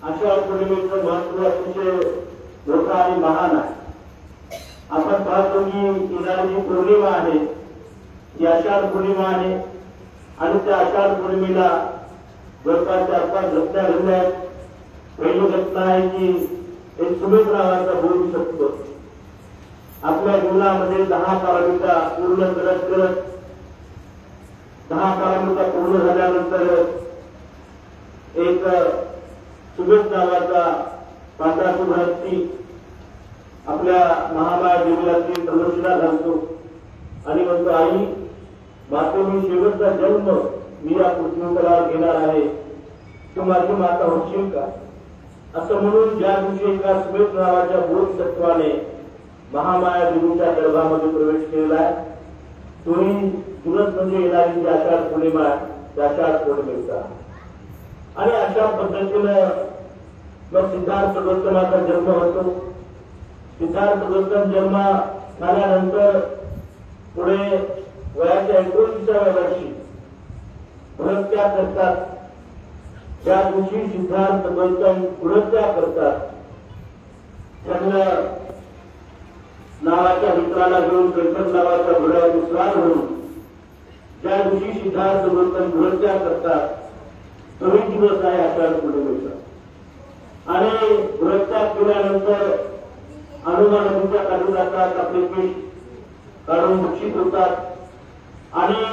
आषाढ पौर्णिमेचं महत्व अतिशय मोठं आणि महान आहे. आपण पाहतो की येणारी जी पौर्णिमा आहे ती आषाढ पौर्णिमा आहे आणि त्या आषाढ पौर्णिमेला जवळपास 4-5 घटना घडल्या. पहिली घटना आहे की एक सुमेध नावाचा बोलू शकतो आपल्या जीवनामध्ये 10 पारमिता पूर्ण करत 10 पारमिता पूर्ण झाल्यानंतर एक सुमेध नावाचा पांढरा हत्ती आपल्या महामाया देवीला प्रदर्शना घालतो आणि म्हणतो, आई माते मी शेवटचा जन्म मी या पृथ्वीतलावर घेणार आहे, तू माझी माता होशील का? असं म्हणून ज्या दिवशी एका सुमेध नावाच्या बोधसत्वाने महामाया देवीच्या गर्भामध्ये प्रवेश केलेला आहे तोही तुरंत म्हणजे येणारी जी आषाढ पौर्णिमा त्या आषाढ पौर्णिमेचा. आणि अशा पद्धतीनं मग सिद्धार्थ गौतमाचा जन्म होतो. सिद्धार्थ गौतम जन्म झाल्यानंतर पुढे वयाच्या 19व्या वर्षी गृहत्याग करतात. ज्या दिवशी सिद्धार्थ गौतम गृहत्याग करतात त्यांना नावाच्या मित्राला घेऊन कैफर नावाच्या घोड्यावर स्वार होऊन ज्या दिवशी सिद्धार्थ गौतम गृहत्याग करतात तोही दिवस आहे आषाढ पौर्णिमेचा. आणि गृहत्याग केल्यानंतर हनुमान नदीच्या काढून जातात, आपले केस काढून दीक्षित होतात आणि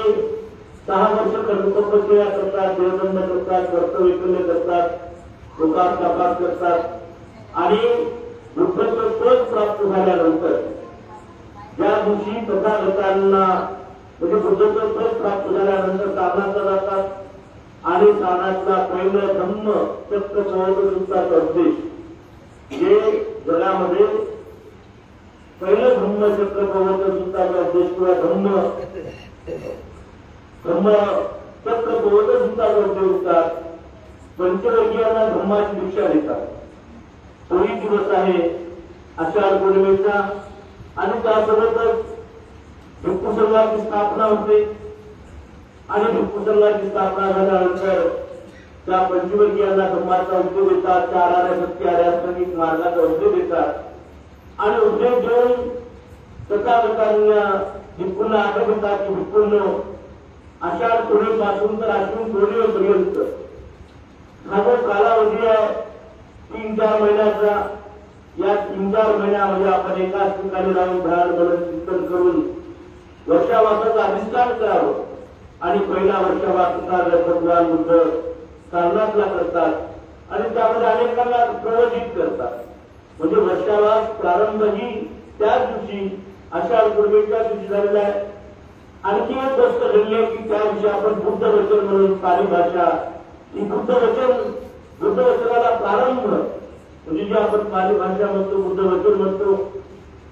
6 वर्ष तपश्चर्या करतात, देवदंड करतात, कर्तव्यकल्य करतात, लोकांपास करतात आणि बुद्धत्व पद प्राप्त झाल्यानंतर ज्या दिवशी तथागतांना म्हणजे बुद्धत्व पद प्राप्त झाल्यानंतर साधनाचा जातात आणि साधनातला पहिलं धम्म चक्र प्रवर्तनाचा उद्देश जे जगामध्ये पहिलं धम्मचक्र प्रवर्तनाचा उद्देश किंवा धम्म चक्र प्रवर्तनाचा उद्देश होतात. पंचवर्गीयांना धम्माची दीक्षा देतात. तोही दिवस आहे आषाढ पौर्णिमेचा. आणि त्यासोबतच भिक्खू संघाची स्थापना होते आणि भिक्खू संघाची स्थापना झाल्यानंतर त्या पंचवर्गीयांना धम्माचा उद्योग देतात, 4 आर्य सत्य आध्यात्मिक मार्गाचा उद्योग देतात आणि उद्योग देऊन तथागतांना भिक्खूंना आठवतात की भिक्खूंनो आषाढ पौर्णिमेपासून तर आश्विन पौर्णिमेपर्यंत हा जो कालावधी आहे 3-4 महिन्याचा, या 3-4 महिन्यामध्ये आपण एकाच ठिकाणी राहून ध्यान मनन चिंतन करून वर्षावासाचं अधिष्ठान करावं. आणि पहिला वर्षावास भगवान बुद्ध सारनाथला करतात आणि त्यामध्ये अनेकांना प्रवचित करतात. म्हणजे वर्षावास प्रारंभ ही त्याच दिवशी आषाढ पौर्णिमेच्या दिवशी झालेला आहे. आणखी एक गोष्ट घडली आहे की त्या दिवशी आपण बुद्ध वचन म्हणून पाली भाषा ही बुद्ध वचनाला प्रारंभ म्हणजे जे आपण पाली भाषा म्हणतो बुद्ध वचन म्हणतो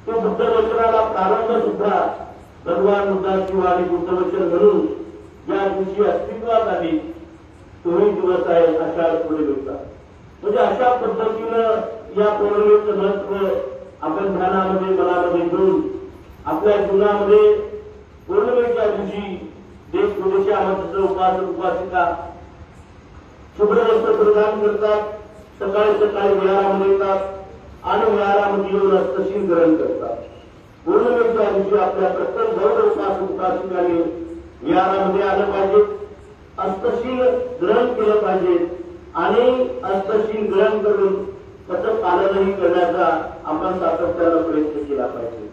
तो बुद्ध वचनाला प्रारंभ सुद्धा भगवान बुद्धाची वाणी बुद्ध वचन म्हणून या दिवशी अस्तित्वात आली. तोही दिवस आहे आषाढ पौर्णिमेचा. म्हणजे अशा पद्धतीनं या पौर्णिमेचं महत्व आपण ध्यानामध्ये मनामध्ये घेऊन आपल्या जीवनामध्ये पौर्णिमेच्या दिवशी देश विदेशामध्ये उपासक उपासिका शुभ्र वस्त्र प्रदान करतात, सकाळी विहारामध्ये येतात आणि विहारामध्ये येऊन हस्तशील ग्रहण करतात. पौर्णिमेच्या दिवशी आपल्या प्रत्येक बौद्ध उपासक उपासिकांनी विहारामध्ये आलं पाहिजे, हस्तशील ग्रहण केलं पाहिजे आणि हस्तशील ग्रहण करून त्याचं पालनही करण्याचा आपण सातत्यानं प्रयत्न केला पाहिजे.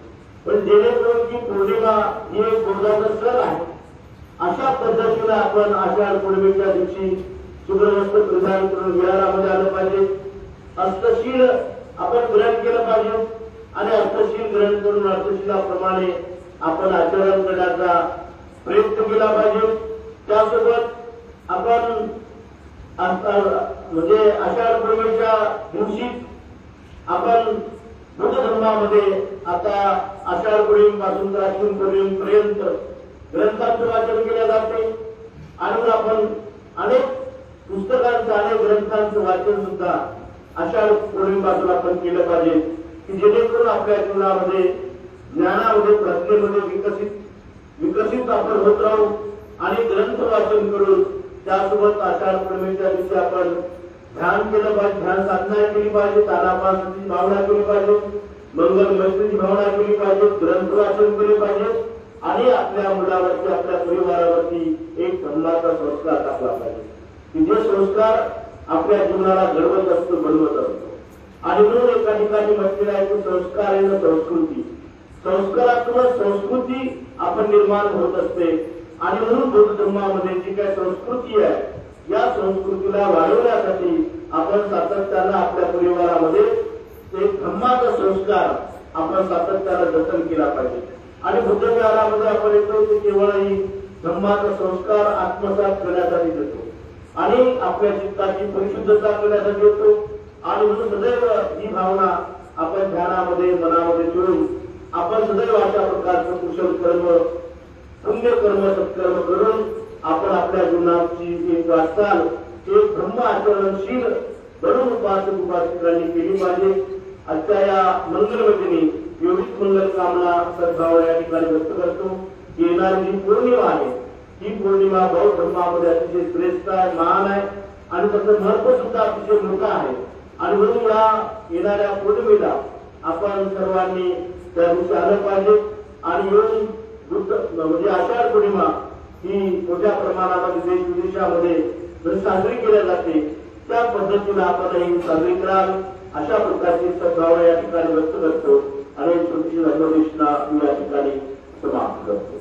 पण जेणेकरून की पौर्णिमा ही एक बोधाचा सण आहे अशा पद्धतीने आपण आषाढ पौर्णिमेच्या दिवशी शुभ्र वस्त्र परिधान करून विहारामध्ये आलं पाहिजे, हस्तशील आपण ग्रहण केलं पाहिजे आणि हस्तशील ग्रहण करून हस्तशिलाप्रमाणे आपण आचरण करण्याचा प्रयत्न केला पाहिजे. त्यासोबत आपण म्हणजे आषाढ पौर्णिमेच्या दिवशी आपण बुद्ध धर्मामध्ये आता आषाढ पौर्णिमेपासून तर आश्विन पौर्णिमेपर्यंत ग्रंथांचं वाचन केले जाते आणि आपण अनेक पुस्तकांचं अनेक ग्रंथांचं वाचन सुद्धा आषाढ पौर्णिमेपासून आपण केलं पाहिजे की जेणेकरून आपल्या जीवनामध्ये ज्ञानामध्ये प्रज्ञेमध्ये विकसित आपण होत राहू आणि ग्रंथ वाचन करून त्यासोबत आषाढ पौर्णिमेच्या दिवशी आपण ध्यान केलं पाहिजे, ध्यान साधना केली पाहिजे, तानापासनाची भावना केली पाहिजे, मंगल मैत्रीची भावना केली पाहिजे, ग्रंथ वाचन केले पाहिजे आणि आपल्या मुलावरती आपल्या परिवारावरती एक धर्माचा संस्कार टाकला पाहिजे की जे संस्कार आपल्या जीवनाला घडवत असतो, घडवत असतो. आणि म्हणून एका ठिकाणी म्हटलेलं आहे की संस्कार आहे ना संस्कृती, संस्कारातूनच संस्कृती आपण निर्माण होत असते. आणि म्हणून बौद्ध धर्मामध्ये जी काय संस्कृती आहे या संस्कृतीला वाढवण्यासाठी आपण सातत्यानं आपल्या परिवारामध्ये एक धर्माचा संस्कार आपण सातत्यानं जतन केला पाहिजे. आणि बुद्ध विहारामध्ये आपण येतो ते केवळ ही धर्माचा संस्कार आत्मसात करण्यासाठी देतो आणि आपल्या चित्ताची परिशुद्धता करण्यासाठी येतो. आणि म्हणून सदैव ही भावना आपण ध्यानामध्ये मनामध्ये ठेवून आपण सदैव अशा प्रकारचं कुशल कर्म, पुण्य कर्म, सत्कर्म करून आपण आपल्या जीवनाची एक वाटचाल एक ब्रह्म आचरणशील बनून उपासक उपासिकांनी केली पाहिजे. आजच्या या मंगलवतीने एवढीच मंगल कामना सद्भावना या ठिकाणी व्यक्त करतो. येणारी जी पौर्णिमा आहे ही पौर्णिमा बौद्ध धर्मामध्ये अतिशय श्रेष्ठ आहे, महान आहे आणि त्याचं महत्व सुद्धा अतिशय मोठं आहे. आणि म्हणून या येणाऱ्या पौर्णिमेला आपण सर्वांनी त्या दिवशी आलं पाहिजे. आणि येऊन बुद्ध म्हणजे आषाढ पौर्णिमा ही मोठ्या प्रमाणामध्ये देश विदेशामध्ये साजरी केल्या जाते, त्या पद्धतीने आपणही साजरी कराल अशा प्रकारची सद्भावना या ठिकाणी व्यक्त करतो आणि छोटीशी धर्मदेशना या ठिकाणी समाप्त करतो.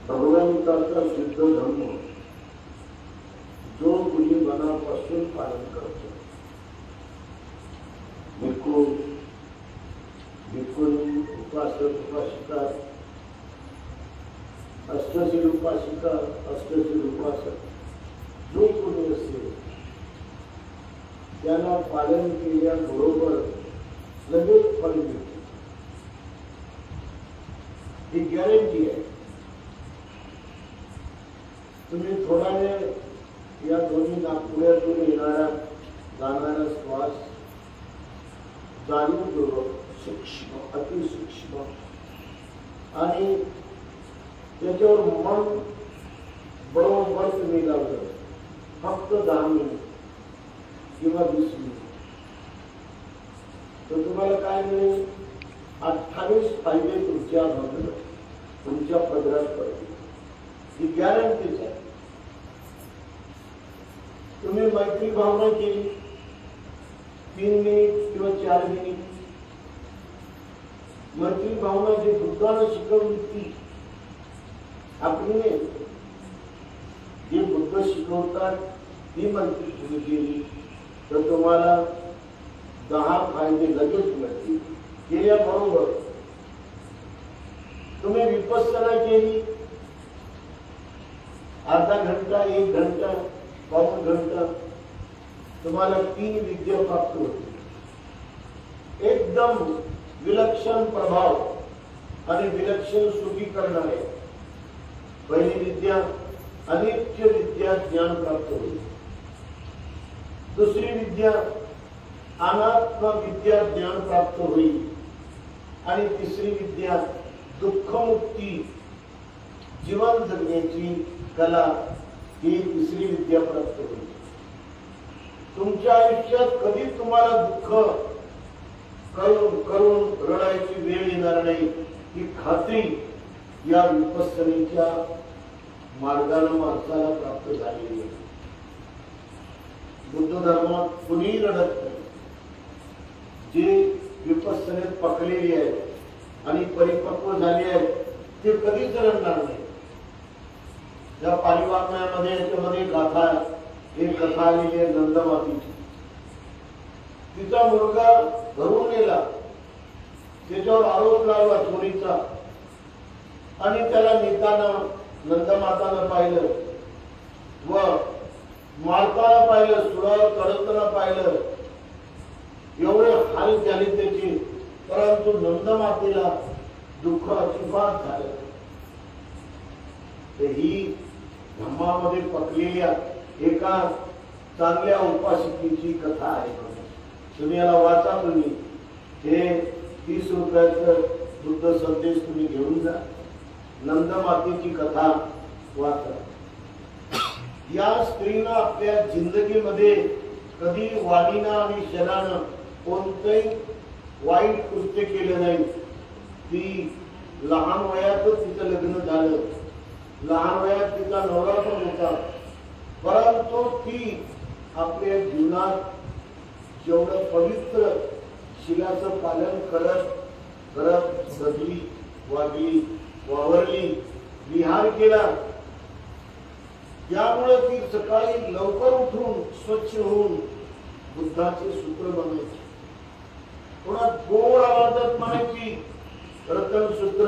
भगवंताचा सिद्ध धर्म जो मुली मनापासून पालन करतो, भिक्खू भिक्खुनी, उपासक उपासिका, अष्टशील उपासिका अष्टशील उपासक जो कोणी असेल त्यांना पालन केल्याबरोबर लगेच फळ मिळते, ही गॅरंटी आहे. तुम्ही थोडा वेळ या दोन्ही नागपुरातून येणारा जाणारा श्वास जाणीवपूर्वक सूक्ष्म अतिसूक्ष्म आणि त्याच्यावर मन बरोबर तुम्ही लावलं, फक्त 10 मिनिट किंवा 20 मिनिट, तर तुम्हाला काय मिळेल? 28 फायदे तुमच्या भागात तुमच्या पदरात पडतील, ही गॅरंटीच आहे. तुम्ही मैत्री भावना केली 3 मिनिट किंवा 4 मिनिट, मैत्री भावना जी बुद्धानं शिकवली ती आपली नाही, जे बुद्ध शिकवतात ती मैत्री तुम्ही केली तर तुम्हाला 10 फायदे लगेच मिळतील. केल्याबरोबर तुम्ही विपස්සना केली अर्धा घंटा, 1 घंटा, पाऊण घंटा, तुम्हाला 3 विद्या प्राप्त होतील. एकदम विलक्षण प्रभाव आणि विलक्षण सुखी करणारे. पहिली विद्या अनित्य विद्या ज्ञान प्राप्त होईल. दुसरी विद्या अनात्म विद्या ज्ञान प्राप्त होईल. आणि तिसरी विद्या दुःखमुक्ती जीवन जगण्याची कला ही तिसरी विद्या प्राप्त होईल. तुमच्या आयुष्यात कधी तुम्हाला दुःख करून करून रडायची वेळ येणार नाही ही खात्री या विपස්සनेच्या मार्गाने माणसाला प्राप्त झालेली आहे. बुद्ध धर्मात कुणीही रडत नाही. जे विपස්සनेत पकलेली आहेत आणि परिपक्व झाले आहेत ते कधीच रडणार नाही. या पारिवारणामध्ये याच्यामध्ये गाथा एक कथा आलेली आहे नंदमातीची. तिचा मुलगा घरून नेला, त्याच्यावर आरोप लावला चोरीचा आणि त्याला नेताना नंदमातानं पाहिलं व मारताना पाहिलं, सुरावर चढवताना पाहिलं. एवढे हाल झाले त्याचे, परंतु नंदमातेला दुःख अजिबात झालं. ही धम्मामध्ये पकलेल्या एका चांगल्या उपासकेची कथा आहे. तुम्ही याला वाचा. तुम्ही हे 30 रुपयाचं बुद्ध संदेश तुम्ही घेऊन जा. नंदमातेची कथा वाचा. या स्त्रीनं आपल्या जिंदगीमध्ये कधी वाणीनं आणि शनानं कोणतंही वाईट कृत्य केलं नाही. ती लहान वयातच तिचं लग्न झालं. लहान वयात तिचा नवरा पण होता, परंतु ती आपल्या जीवनात जेवढं पवित्र शिलाचं पालन करत करत जगली, वागली, वावरली, विहार केला. त्यामुळे ती सकाळी लवकर उठून स्वच्छ होऊन बुद्धाचे सूत्र बनायची. पुन्हा गोड आवाजात म्हणायची रतन सूत्र,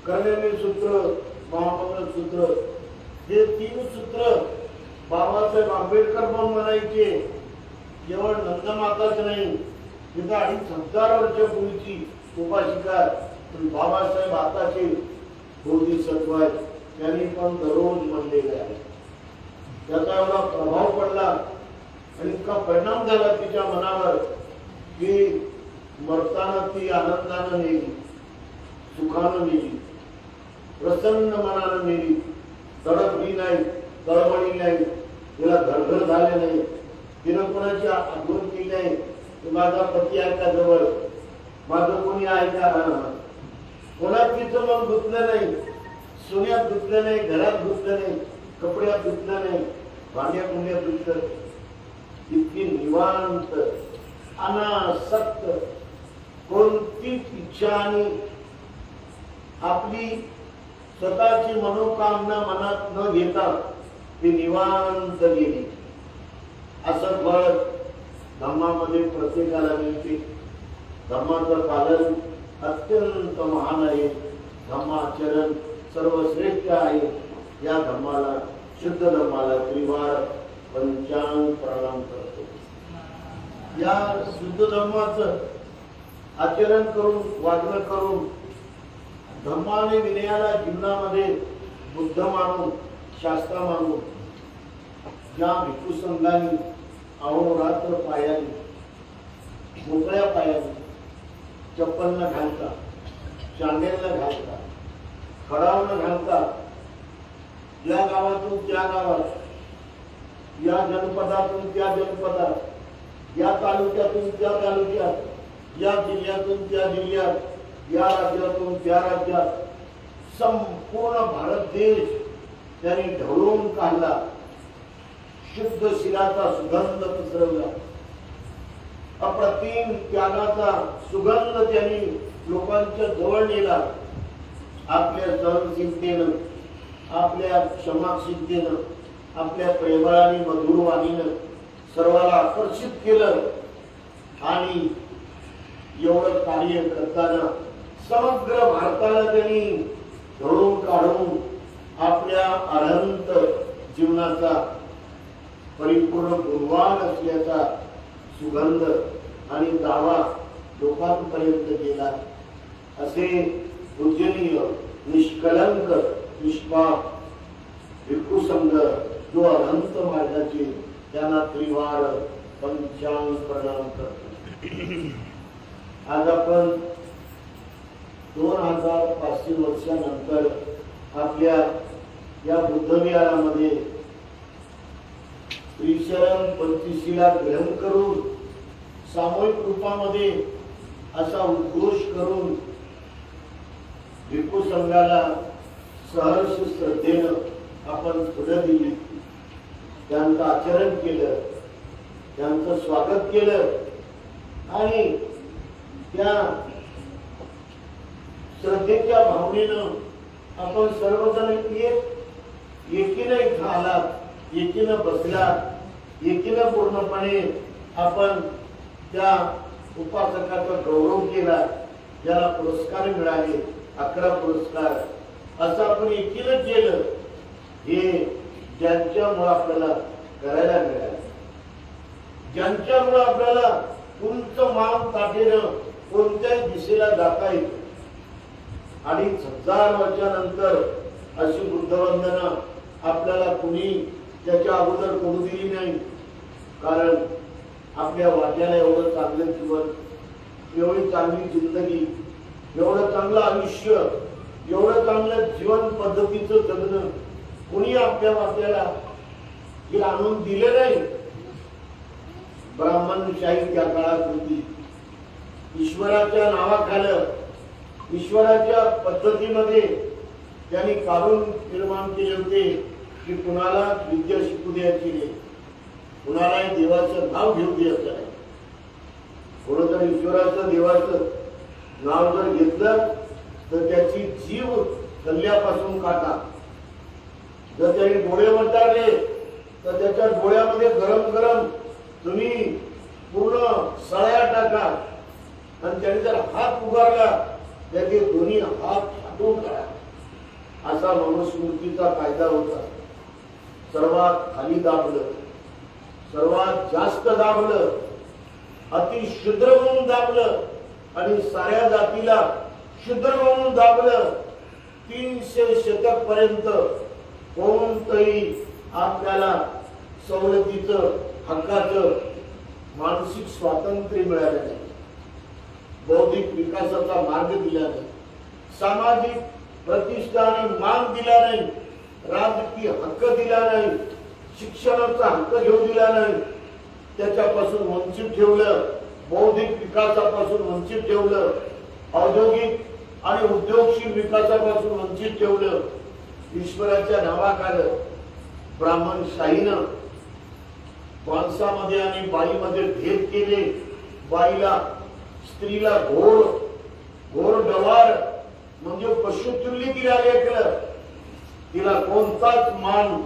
कर्णनी सूत्र, महामंगल सूत्र. हे 3 सूत्र बाबासाहेब आंबेडकर पण म्हणायचे. केवळ नंदमाताच नाही, तिथं 2,500 वर्षापूर्वीची उपासिका बाबासाहेब आताचे बोधिसत्व आहेत, त्यांनी पण दररोज म्हणलेले आहे. त्याचा एवढा प्रभाव पडला आणि इतका परिणाम झाला तिच्या मनावर की मरताना ती आनंदानं नेली, सुखानं नेली, प्रसन्न मनानं नेली. तडफली नाही, तळमळी नाही, तिला घरघर झाले नाही. तिनं कोणाची आठवण केली नाही की माझा पती आहे का जवळ, माझं कोणी आहे का. कोणात तिचं मन गुंतलं नाही, सोन्यात गुंतलं नाही, घरात गुंतलं नाही, कपड्यात गुंतलं नाही, भांड्या कुंड्यात गुंतलं. इतकी निवांत अनासक्त, कोणतीच इच्छा आणि आपली स्वतःची मनोकामना मनात न घेता ती निवांत गेली. असं फळ धम्मामध्ये प्रत्येकाला मिळते. धम्माचं पालन अत्यंत महान आहे. धम्माचरण सर्वश्रेष्ठ आहे. या धम्माला, शुद्ध धम्माला त्रिवार पंचांग प्रणाम करतो. या शुद्ध धम्माचं आचरण करून, वागणं करून, धम्माने विनयाला जीवनामध्ये बुद्ध मानून, शास्त्रा मानून, ज्या भिक्खू संघांनी अहोरात्र पायाने, मोकळ्या पायाने, चप्पल न घालता, चांदेल न घालता, खडाव न घालता, या गावातून त्या गावात, या जनपदातून त्या जनपदात, या तालुक्यातून त्या तालुक्यात, या जिल्ह्यातून त्या जिल्ह्यात, या राज्यातून त्या राज्यात, संपूर्ण भारत देश त्यांनी ढवळून काढला. शुद्ध शिलाचा सुगंध पसरवला, अप्रतिम त्यागाचा सुगंध त्यांनी लोकांच्या जवळ नेला. आपल्या सहनशीलतेनं, आपल्या क्षमाशीलतेनं, आपल्या प्रेमळ आणि मधुर वाणीनं सर्वाला आकर्षित केलं. आणि एवढं कार्य करताना समग्र भारताला त्यांनी घडवून काढून आपल्या अनंत जीवनाचा परिपूर्ण गुणवान असल्याचा सुगंध आणि दावा लोकांपर्यंत गेला. असे पूजनीय, निष्कलंक, निष्पाप भिक्खू संघ जो अनंत मार्गाचे, त्यांना त्रिवार पंचांग प्रणाम करतो. आज आपण 2500 वर्षानंतर आपल्या या बुद्धविहारामध्ये श्रीशरण पंचशीला ग्रहण करून सामूहिक रूपामध्ये असा उद्घोष करून भिक्खू संघाला सहर्ष श्रद्धेनं आपण पुढे दिली, त्यांचं आचरण केलं, त्यांचं स्वागत केलं. आणि त्या श्रद्धेच्या भावनेनं आपण सर्वजण एकीनं इथं आलात, एकीनं बसलात, एकीनं पूर्णपणे आपण त्या उपासकाचा गौरव केला, ज्याला पुरस्कार मिळाले 11 पुरस्कार, असं आपण एकीनं केलं. हे ज्यांच्यामुळे आपल्याला करायला मिळालं, ज्यांच्यामुळे आपल्याला उंच मान ताठेनं कोणत्याही दिशेला जाता येतं. 2500 वर्षानंतर अशी बुद्धवंदना आपल्याला कुणी त्याच्या अगोदर करू दिली नाही. कारण आपल्या वाट्याला एवढं चांगलं जीवन, एवढी चांगली जिंदगी, एवढं चांगलं आयुष्य, एवढं चांगलं जीवन पद्धतीचं जगणं कुणी आपल्या वाट्याला हे आणून दिले नाही. ब्राह्मणशाही त्या काळात होती. ईश्वराच्या नावाखालं, ईश्वराच्या पद्धतीमध्ये त्यांनी काढून निर्माण केले होते की कुणाला विद्या शिकू द्यायची नाही, कुणाला देवाचं नाव घेऊ द्यायचं नाही. कोण जर ईश्वराचं देवाचं नाव जर घेतलं तर त्याची जीव गल्ल्यापासून काटा. जर त्याने डोळे वटारले तर त्याच्या डोळ्यामध्ये गरम गरम तुम्ही पूर्ण सळ्या टाका. आणि त्याने जर हात उगारला त्याचे दोन्ही हात फाटून काढा. असा मनुस्मृतीचा कायदा होता. सर्वात खाली दाबलं, सर्वात जास्त दाबलं, अति शुद्र म्हणून दाबलं आणि साऱ्या जातीला शुद्र म्हणून दाबलं. 300 शतक पर्यंत कोणतंही आपल्याला सवलतीचं, हक्काचं, मानसिक स्वातंत्र्य मिळालं नाही, बौद्धिक विकासाचा मार्ग दिला नाही, सामाजिक प्रतिष्ठा आणि मान दिला नाही, राजकीय हक्क दिला नाही, शिक्षणाचा हक्क घेऊ दिला नाही, त्याच्यापासून वंचित ठेवलं, बौद्धिक विकासापासून वंचित ठेवलं, औद्योगिक आणि उद्योगशील विकासापासून वंचित ठेवलं. ईश्वराच्या नावाखालं ब्राह्मणशाहीनं माणसामध्ये आणि बाईमध्ये भेद केले. बाईला, स्त्रीला घोर डवार म्हणजे पशुतुल्य तिला लेखलं. तिला कोणताच मान,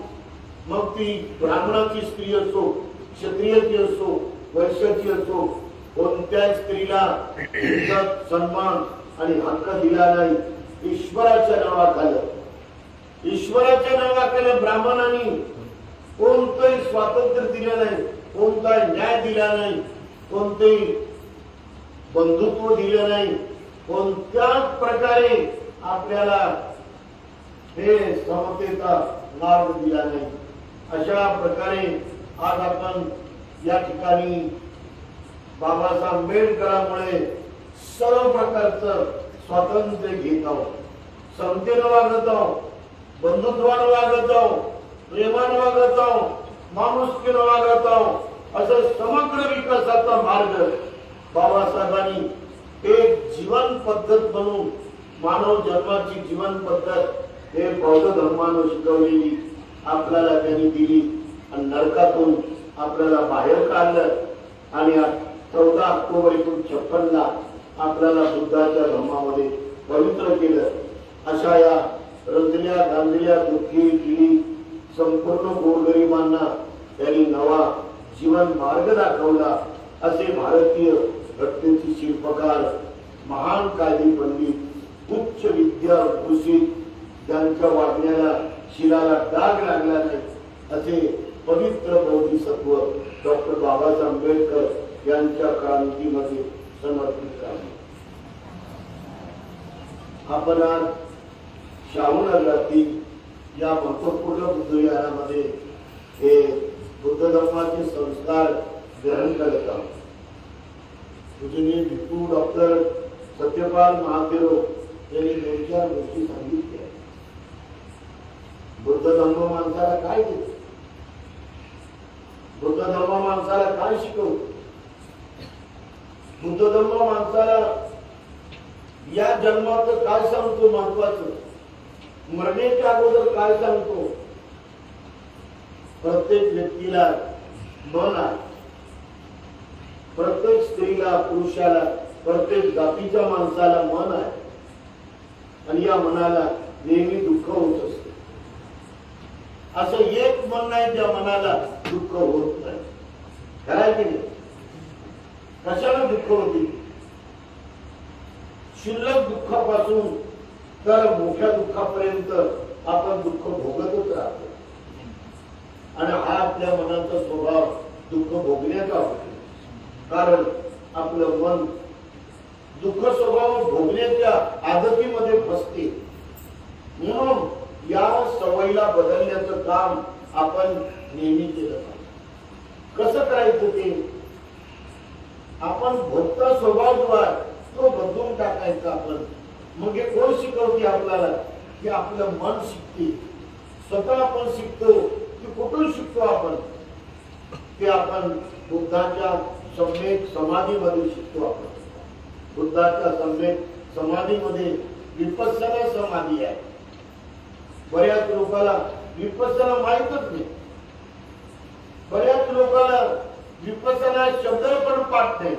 मग ती ब्राह्मणाची स्त्री असो, क्षत्रियाची असो, वैश्याची असो, कोणत्याच स्त्रीला इज्जत, सन्मान आणि हक्क दिला नाही. ईश्वराच्या नावाखालं, ईश्वराच्या नावाखालं ब्राह्मणांनी कोणतंही स्वातंत्र्य दिलं नाही, कोणताही न्याय दिला नाही, कोणतेही बंधुत्व दिलं नाही, कोणत्याच प्रकारे आपल्याला हे समतेचा मार्ग दिला नाही. अशा प्रकारे आज आपण या ठिकाणी बाबासाहेब आंबेडकरांमुळे सर्व प्रकारचं स्वातंत्र्य घेत आहोत, समतेनं वागत आहोत, बंधुत्वानं वागत आहोत, प्रेमानं वागत आहोत, माणुसकीनं वागत आहोत. असं समग्र विकासाचा मार्ग बाबासाहेबांनी एक जीवन पद्धत म्हणून, मानव जन्माची जीवन पद्धत हे बौद्ध धर्मानं शिकवलेली आपल्याला त्यांनी दिली. आणि नरकातून आपल्याला बाहेर काढलं आणि 14 ऑक्टोबर 1956 आपल्याला बुद्धाच्या धर्मामध्ये पवित्र केलं. अशा या रंजल्या गांजल्या दुःखी पीडित संपूर्ण गोरगरिबांना त्यांनी नवा जीवन मार्ग दाखवला. असे भारतीय घटनेचे शिल्पकार, महान कायदे पंडित, उच्च विद्या भूषित, ज्यांच्या वागण्याला शिराला डाग लागला नाही असे पवित्र बोधिसत्व डॉक्टर बाबासाहेब आंबेडकर यांच्या क्रांतीमध्ये समर्पित आहे. आपण आज श्रावणातील या महत्वपूर्ण बुद्धविहारामध्ये हे बुद्ध धर्माचे संस्कार ग्रहण करत आहोत. पूजनीय भिक्खू डॉक्टर सत्यपाल महादेव यांनी 2-4 गोष्टी सांगितल्या. बुद्ध धर्म माणसाला काय देतो, बुद्ध धर्म माणसाला काय शिकवतो, बुद्ध धर्म माणसाला या जन्माचं काय सांगतो, महत्वाचं मरण्याच्या अगोदर काय सांगतो. प्रत्येक व्यक्तीला मन आहे, प्रत्येक स्त्रीला, पुरुषाला, प्रत्येक जातीच्या माणसाला मन आहे आणि या मनाला नेहमी दुःख होत असते. असं एक मन नाही त्या मनाला दुःख होत नाही. काय की नाही? कशाला दुःख होते? शिल्लक दुःखापासून तर मोठ्या दुःखापर्यंत आपण दुःख भोगतच राहतो आणि हा आपल्या मनाचा स्वभाव दुःख भोगण्याचा होतो. कारण आपलं मन दुःख स्वभाव भोगण्याच्या आदतीमध्ये फसते. म्हणून या सवयीला बदलण्याचं काम आपण नेहमी केलं पाहिजे. कसं करायचं ते? आपण भोगता स्वभाव जो आहे तो बदलून टाकायचा. आपण मग हे कोण शिकवते आपल्याला? की आपलं मन शिकते. स्वतः आपण शिकतो की कुठून शिकतो आपण? ते आपण बुद्धाच्या सम्यक समाधीमध्ये शिकतो. आपण बुद्धाच्या सम्यक समाधीमध्ये विपස්සना समाधी आहे. बऱ्याच लोकांना विपස්සना माहीतच नाही. बऱ्याच लोकांना विपස්සना शब्द पण पाठ नाही.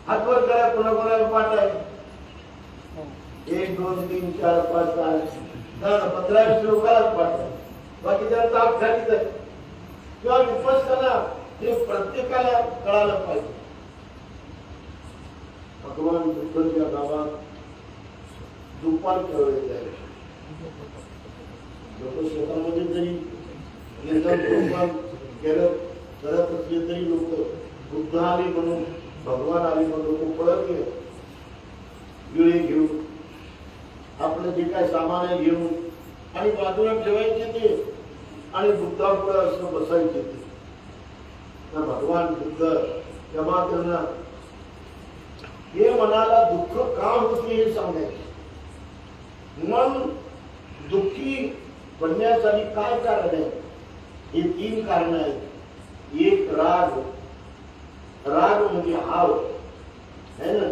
हातवर करा, कोणाकोणाला पाठ आहे? 1 2 3 4 5 6 10 15 20 लोकांनाच पाठ आहे. बाकी त्यांचा हात खालीच आहे. किंवा विपස්සना हे प्रत्येकाला कळालं पाहिजे. भगवान बुद्धाच्या गावात दुपार ठरवले आहे. लोक शेतामध्ये जरी करत असले तरी लोक बुद्ध आले म्हणून, भगवान आले म्हणून लोक पळत गेले. विळे घेऊन आपलं जे काय सामान आहे घेऊन आणि बाजूला ठेवायचे ते आणि बुद्धापुढे असं बसायचे ते. तर भगवान बुद्ध क्षमा करणार, हे मनाला दुःख का होते हे सांगायचे. मन दुःखी बनण्यासाठी काय कारण आहे? हे 3 कारण आहेत. एक राग. राग म्हणजे हाव है ना.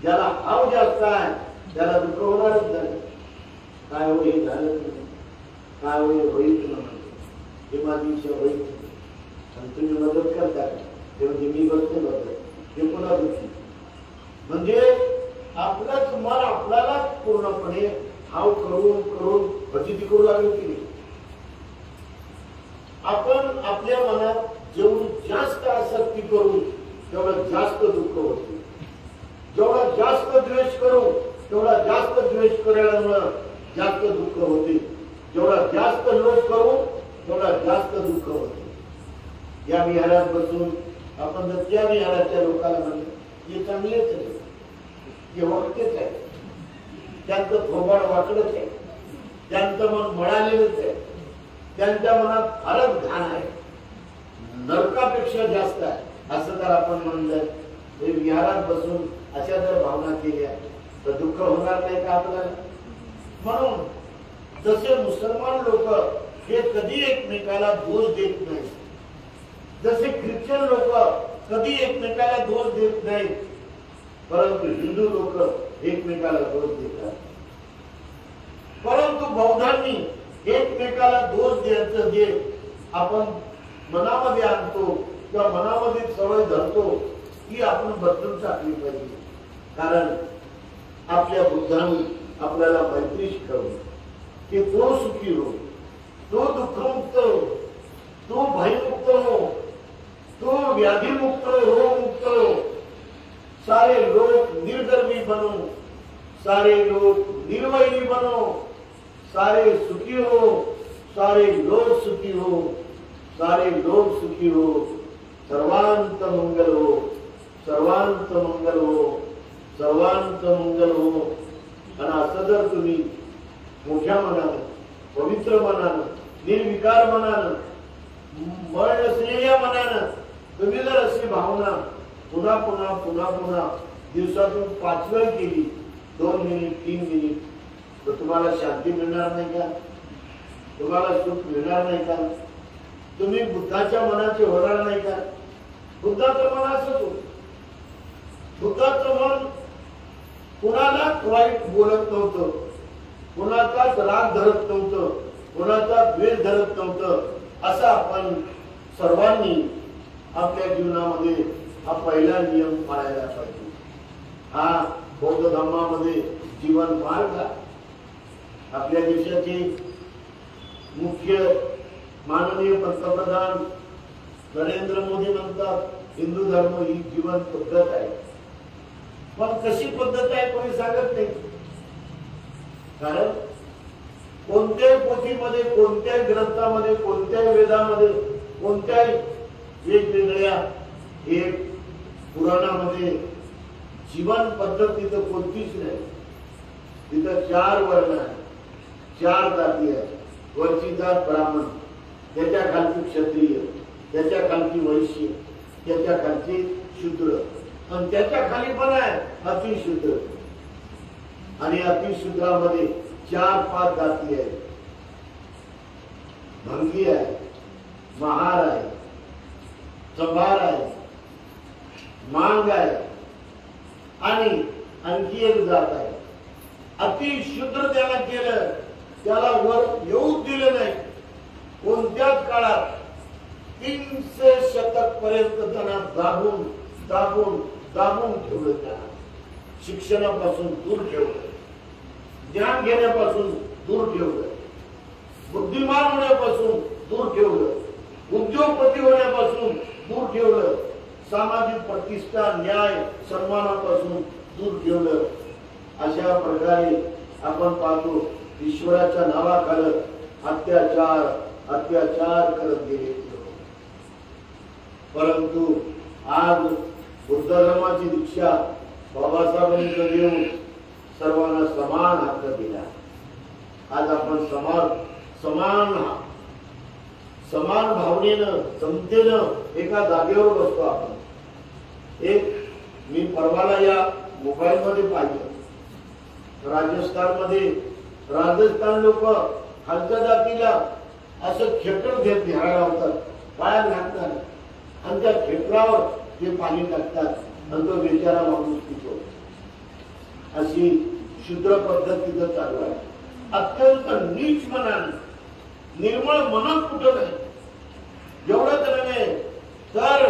ज्याला हाव जास्त आहे त्याला दुःख होणारच नाही. काय हो हे झालं नाही, काय हो हे होईल ना, हे माझी इच्छा होईल आणि तुम्ही मदत करता ते म्हणजे मी बसते बदल हे पुन्हा दुःखी. म्हणजे आपलंच मन आपल्याला पूर्णपणे हाव करून करून फजिती करू लागेल की नाही. आपण आपल्या मनात जेवढी जास्त आसक्ती करू तेवढं जास्त दुःख होते. जेवढा जास्त द्वेष करू तेवढा जास्त द्वेष केल्यामुळं जास्त दुःख होते. जेवढा जास्त लोभ करू तेवढा जास्त दुःख होते. या विहारात बसून आपण जर त्या विहाराच्या लोकांना म्हणलं हे चांगलेच आहे, हे वाक्यच आहे, त्यांचं थोबाड वाकडच आहे, त्यांचं मन मळालेलंच आहे, त्यांच्या मनात फारच घाण आहे, नरकापेक्षा जास्त आहे, असं जर आपण म्हणलं, हे विहारात बसून अशा जर भावना केल्या तर दुःख होणार नाही का आपल्याला? म्हणून जसे मुसलमान लोक हे कधी एकमेकाला दोष देत नाही, जसे ख्रिश्चन लोक कधी एकमेकाला दोष देत नाही, परंतु हिंदू लोक एकमेकाला दोष देतात. परंतु बौद्धांनी एकमेकाला दोष द्यायचं जे आपण मनामध्ये आणतो किंवा मनामध्ये सवय धरतो ही आपण बदलून टाकली पाहिजे. कारण आपल्या बुद्धाने आपल्याला मैत्री शिकवली की तो सुखी हो, तो दुःखमुक्त हो, तो भयमुक्त हो, तो व्याधीमुक्त हो, रोगमुक्त हो. सारे लोग निर्धर्मी बनो, सारे लोग निर्वैरी बनो, सारे सुखी हो, सारे लोग सुखी हो, सारे लोग सुखी हो, सर्वांत मंगल हो, सर्वांत मंगल हो, सर्वांत मंगल हो. आणि असं जर तुम्ही मोठ्या मनानं, पवित्र मनानं, निर्विकार मनानं, मळ नसलेल्या मनानं तुम्ही जर अशी भावना पुन्हा पुन्हा पुन्हा पुन्हा दिवसातून 5 वेळ केली, 2 मिनिट 3 मिनिट, तर तुम्हाला शांती मिळणार नाही का? तुम्हाला सुख मिळणार नाही का? तुम्ही बुद्धाच्या मनाचे होणार नाही का? बुद्धाचं मन असंच होतं. बुद्धाचं मन कुणालाच वाईट बोलत नव्हतं, कुणाचाच राग धरत नव्हतं, कुणाचा द्वेष धरत नव्हतं. असं आपण सर्वांनी आपल्या जीवनामध्ये हा पहिला नियम पाळायला पाहिजे. हा बौद्ध धर्मामध्ये जीवन मार्ग. आपल्या देशाचे मुख्य माननीय पंतप्रधान नरेंद्र मोदी म्हणतात हिंदू धर्म ही जीवन पद्धत आहे. पण कशी पद्धत आहे कोणी सांगत नाही. कारण कोणत्याही पोथीमध्ये, कोणत्याही ग्रंथामध्ये, कोणत्याही वेदामध्ये, कोणत्याही वेगवेगळ्या एक पुराणामध्ये जीवन पद्धत तिथं कोणतीच नाही. तिथं 4 वर्ण आहे, 4 जाती आहे. वरची जात ब्राह्मण, त्याच्या खालची क्षत्रिय, त्याच्या खालची वैश्य, त्याच्या खालची शूद्र, आणि त्याच्या खाली पण आहे अतिशूद्र. आणि अतिशूद्रामध्ये 4-5 जाती आहेत. भंगी आहे, महार आहे, चंभार आहे, मांग आहे, आणि आणखी एक जात आहे अतिशूद्र. त्याला केलं, त्याला वर येऊ दिलं नाही. कोणत्याच काळात 300 शतक पर्यंत त्यांना दाबून दाबून दाबून ठेवलं. त्यांना शिक्षणापासून दूर ठेवलं, ज्ञान घेण्यापासून दूर ठेवलं, बुद्धिमान होण्यापासून दूर ठेवलं, उद्योगपती होण्यापासून दूर ठेवलं, सामाजिक प्रतिष्ठा, न्याय, सन्मानापासून दूर ठेवलं. अशा प्रकारे आपण पाहतो ईश्वराच्या नावाखाली अत्याचार अत्याचार करत गेले. परंतु आज बुद्ध धर्माची दीक्षा बाबासाहेबांनी देऊन सर्वांना समान हक्क दिला. आज आपण समान भावनेनं, समतेनं एका जागेवर बसतो. आपण मी परवाला या मोबाईल मध्ये पाहिलं, राजस्थान लोक खालच्या जातीला असं खेटर घेत घ्यायला लावतात, पायात घालतात, आणि त्या खेटरावर ते पाणी टाकतात आणि तो बेचारा माणूस पितो. अशी शूद्र पद्धत तिथं चालू आहे. अत्यंत नीच मनाने, निर्मळ मन कुठं नाही. एवढंच नव्हे तर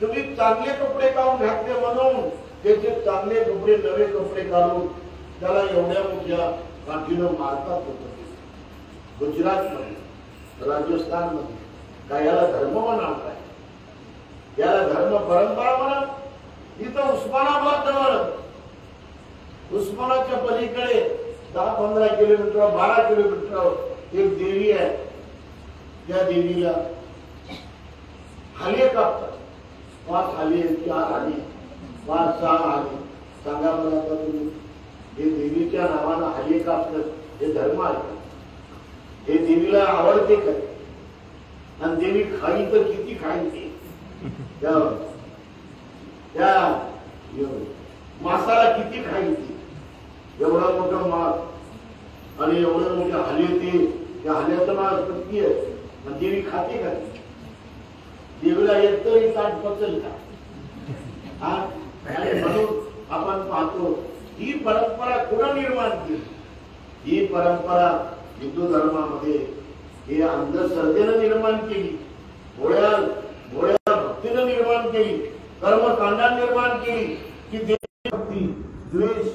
तुम्ही चांगले कपडे काढून घातले म्हणून त्याचे चांगले कपडे, नवे कपडे काढून त्याला एवढ्या मोठ्या काठीनं मारतात होत. गुजरात मध्ये, राजस्थान मध्ये काय याला धर्म म्हणाल काय? याला धर्म परंपरा म्हणा. इथं उस्मानाबाद जवळ, उस्मानाच्या पलीकडे 10-15 किलोमीटर, 12 किलोमीटर एक देवी आहे. त्या देवीला हाले कापतात. 5 हाले, 4 हाले, 5-6 हाले. सांगा मला आता तुम्ही, हे देवीच्या नावानं हाले कापलं हे धर्म आहे? हे देवीला आवडते का? आणि देवी खाई तर किती खायची? त्या मासाला किती खायची? एवढा मोठा मास आणि एवढं मोठे हाले, ते त्या हाल्याचं मास किती आहे? आणि देवी खाते का? देवीला एक तरी ताट पचल का? म्हणून आपण पाहतो ही परंपरा कोणा निर्माण केली? ही परंपरा हिंदू धर्मामध्ये हे अंधश्रद्धेनं निर्माण केली, भोळ्या भक्तीनं निर्माण केली, कर्मकांडात निर्माण केली की देशभक्ती, द्वेष